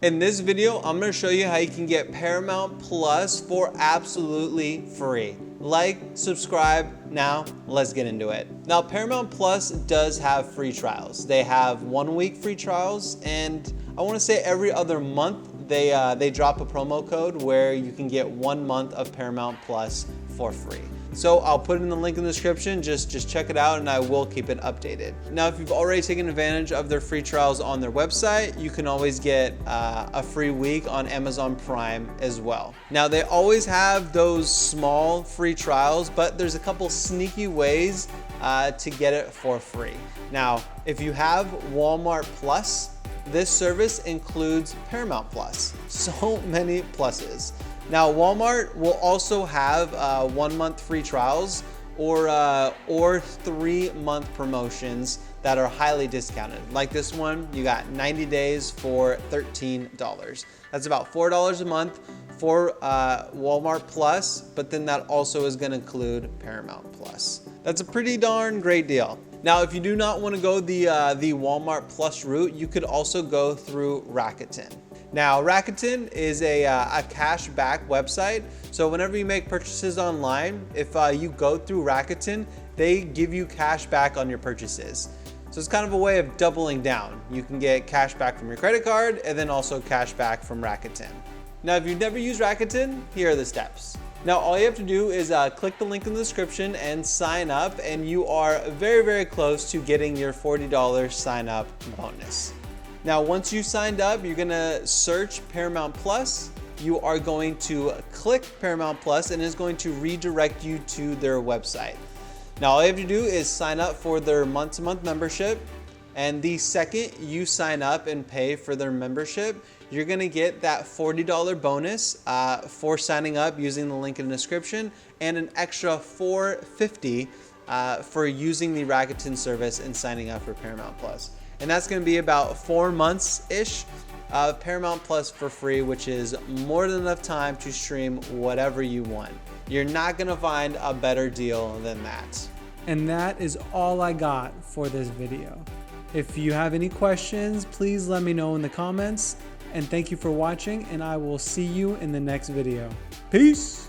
In this video, I'm gonna show you how you can get Paramount Plus for absolutely free. Like, subscribe, now let's get into it. Now, Paramount Plus does have free trials. They have 1 week free trials, and I wanna say every other month they drop a promo code where you can get 1 month of Paramount Plus for free. So I'll put in the link in the description, just check it out and I will keep it updated. Now, if you've already taken advantage of their free trials on their website, you can always get a free week on Amazon Prime as well. Now, they always have those small free trials, but there's a couple sneaky ways to get it for free. Now, if you have Walmart Plus, this service includes Paramount Plus. So many pluses. Now, Walmart will also have 1 month free trials or 3-month promotions that are highly discounted. Like this one, you got 90 days for $13. That's about $4 a month for Walmart Plus, but then that also is gonna include Paramount Plus. That's a pretty darn great deal. Now, if you do not wanna go the Walmart Plus route, you could also go through Rakuten. Now, Rakuten is a cashback website. So whenever you make purchases online, if you go through Rakuten, they give you cash back on your purchases. So it's kind of a way of doubling down. You can get cash back from your credit card and then also cash back from Rakuten. Now, if you've never used Rakuten, here are the steps. Now, all you have to do is click the link in the description and sign up, and you are very, very close to getting your $40 sign up bonus. Now, once you signed up, you're gonna search Paramount Plus. You are going to click Paramount Plus and it's going to redirect you to their website. Now, all you have to do is sign up for their month-to-month membership. And the second you sign up and pay for their membership, you're gonna get that $40 bonus for signing up using the link in the description, and an extra $4.50 for using the Rakuten service and signing up for Paramount Plus. And that's gonna be about 4 months-ish of Paramount Plus for free, which is more than enough time to stream whatever you want. You're not gonna find a better deal than that. And that is all I got for this video. If you have any questions, please let me know in the comments. And thank you for watching, and I will see you in the next video. Peace!